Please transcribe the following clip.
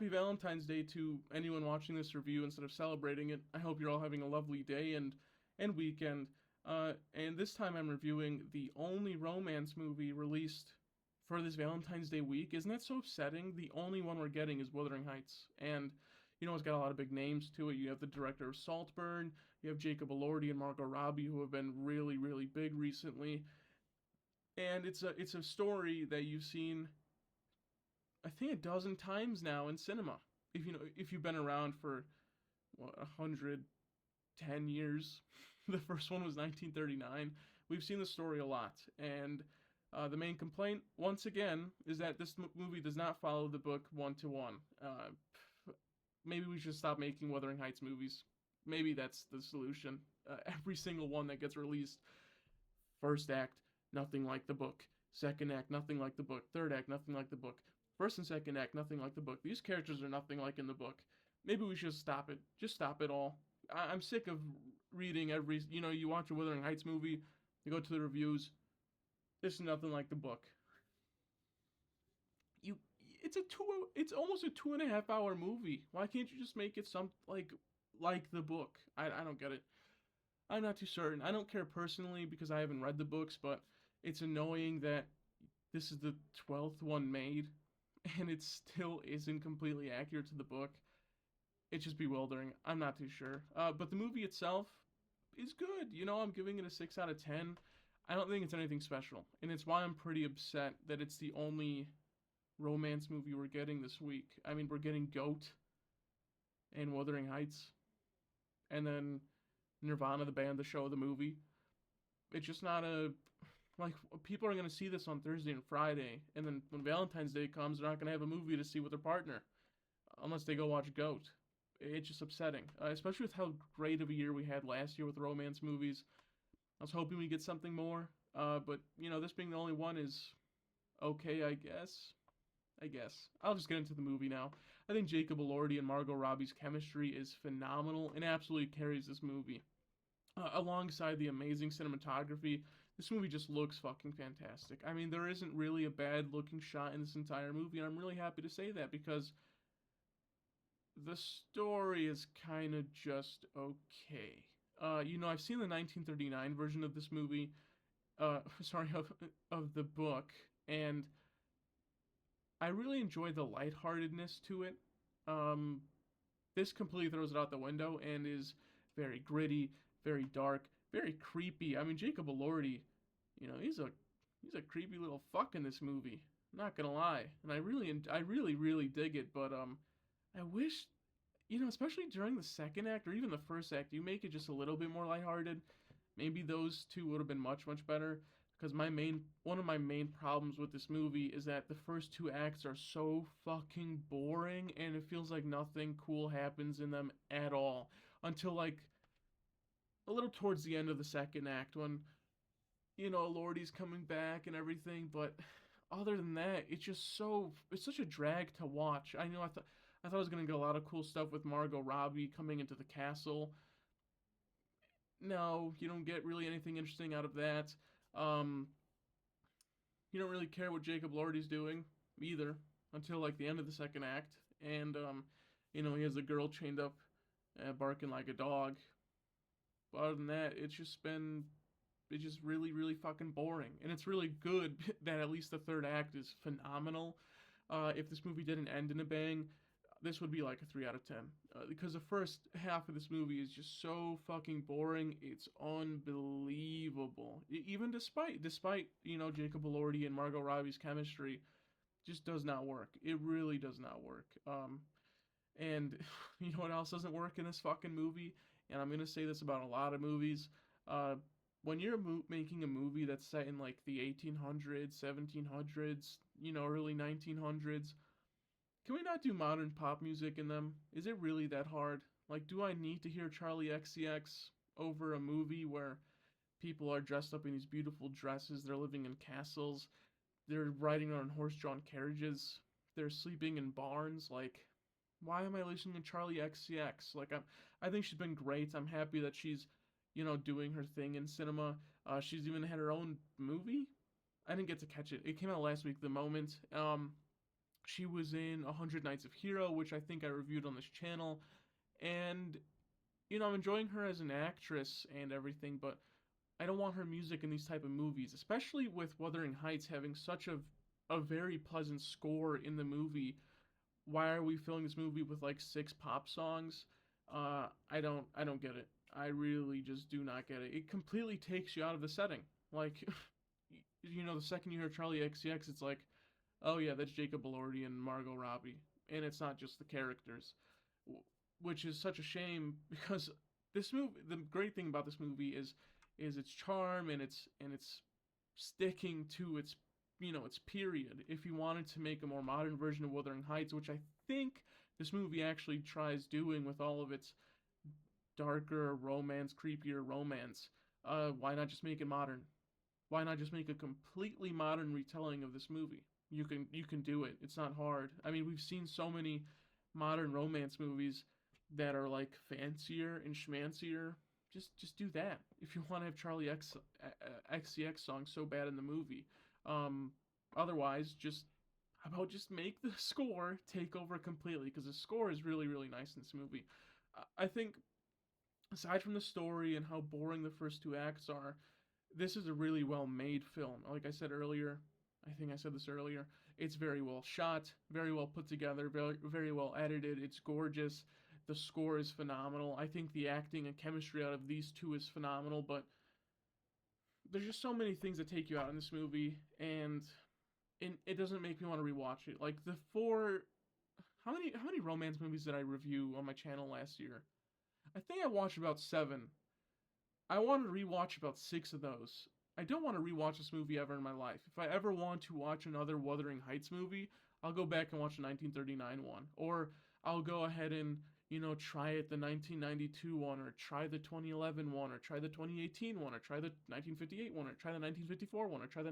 happy Valentine's Day to anyone watching this review instead of celebrating it. I hope you're all having a lovely day and weekend. And this time I'm reviewing the only romance movie released for this Valentine's Day week. Isn't that so upsetting? The only one we're getting is Wuthering Heights, and it's got a lot of big names to it. You have the director of Saltburn, you have Jacob Elordi and Margot Robbie, who have been really, really big recently. And it's a story that you've seen, I think, a dozen times now in cinema. If you've been around for what, 110 years. The first one was 1939. We've seen the story a lot, and the main complaint, once again, is that this movie does not follow the book one to one. Maybe we should stop making Wuthering Heights movies. Maybe that's the solution. Every single one that gets released, first act, nothing like the book. Second act, nothing like the book. Third act, nothing like the book. First and second act, nothing like the book. These characters are nothing like in the book. Maybe we should stop it. Just stop it all. I'm sick of reading every. You watch a Wuthering Heights movie, you go to the reviews. This is nothing like the book. It's almost a 2.5 hour movie. Why can't you just make it some like the book? I don't get it. I'm not too certain. I don't care personally because I haven't read the books, but it's annoying that this is the 12th one made, and it still isn't completely accurate to the book. It's just bewildering. I'm not too sure. But the movie itself is good. I'm giving it a 6 out of 10. I don't think it's anything special, and it's why I'm pretty upset that it's the only romance movie we're getting this week. I mean, we're getting Goat and Wuthering Heights, and then Nirvana, the band, the show, the movie. It's just not a like people are gonna see this on Thursday and Friday, and then when Valentine's Day comes, they're not gonna have a movie to see with their partner unless they go watch Goat. It's just upsetting, especially with how great of a year we had last year with romance movies. I was hoping we get something more, but this being the only one is okay, I guess. I guess. I'll just get into the movie now. I think Jacob Elordi and Margot Robbie's chemistry is phenomenal and absolutely carries this movie. Alongside the amazing cinematography, this movie just looks fucking fantastic. I mean, there isn't really a bad looking shot in this entire movie, and I'm really happy to say that because the story is kind of just okay. I've seen the 1939 version of this movie, sorry, of the book, and I really enjoy the lightheartedness to it. Um, this completely throws it out the window and is very gritty, very dark, very creepy. I mean, Jacob Elordi, he's a creepy little fuck in this movie. I'm not gonna lie, and I really dig it. But I wish, especially during the second act or even the first act, you make it just a little bit more lighthearted. Maybe those two would have been much, much better. Because one of my main problems with this movie is that the first two acts are so fucking boring, and it feels like nothing cool happens in them at all until like a little towards the end of the second act when Lordy's coming back and everything. But other than that, it's such a drag to watch. I thought I was gonna get a lot of cool stuff with Margot Robbie coming into the castle. No, you don't get really anything interesting out of that. Um, you don't really care what Jacob Lordy's doing either until like the end of the second act, and he has a girl chained up, barking like a dog. But other than that, it's just really, really fucking boring, and it's really good that at least the third act is phenomenal. If this movie didn't end in a bang, this would be like a 3 out of 10. Because the first half of this movie is just so fucking boring. It's unbelievable. Even despite Jacob Elordi and Margot Robbie's chemistry, just does not work. It really does not work. And you know what else doesn't work in this fucking movie? And I'm gonna say this about a lot of movies. Uh, when you're making a movie that's set in like the 1800s, 1700s, early 1900s, can we not do modern pop music in them? Is it really that hard? Like, do I need to hear Charlie XCX over a movie where people are dressed up in these beautiful dresses, they're living in castles, they're riding on horse-drawn carriages, they're sleeping in barns? Like, why am I listening to Charlie XCX? I think she's been great. I'm happy that she's, doing her thing in cinema. She's even had her own movie. I didn't get to catch it. It came out last week, The Moment. She was in 100 Nights of Hero, which I think I reviewed on this channel. And, I'm enjoying her as an actress and everything, but I don't want her music in these type of movies, especially with Wuthering Heights having such a very pleasant score in the movie. Why are we filling this movie with like six pop songs? I don't get it. I really just do not get it. It completely takes you out of the setting. Like, the second you hear Charlie XCX, it's like, oh yeah, that's Jacob Elordi and Margot Robbie, and it's not just the characters, which is such a shame because this movie. The great thing about this movie is its charm and its sticking to its period. If you wanted to make a more modern version of Wuthering Heights, which I think this movie actually tries doing with all of its darker romance, creepier romance, why not just make it modern? Why not just make a completely modern retelling of this movie? You can do it. It's not hard. I mean, we've seen so many modern romance movies that are like fancier and schmancier. Just do that. If you want to have Charlie XCX song so bad in the movie, um, otherwise just how about just make the score take over completely because the score is really really nice in this movie. I think aside from the story and how boring the first two acts are, this is a really well made film. Like I said earlier, I think I said this earlier. It's very well shot, very well put together, very well edited. It's gorgeous. The score is phenomenal. I think the acting and chemistry out of these two is phenomenal, but there's just so many things that take you out in this movie, and it doesn't make me want to rewatch it. Like the four, how many romance movies did I review on my channel last year? I think I watched about seven. I want to rewatch about six of those. I don't want to rewatch this movie ever in my life. If I ever want to watch another Wuthering Heights movie, I'll go back and watch the 1939 one. Or I'll go ahead and, try it the 1992 one, or try the 2011 one, or try the 2018 one, or try the 1958 one, or try the 1954 one, or try the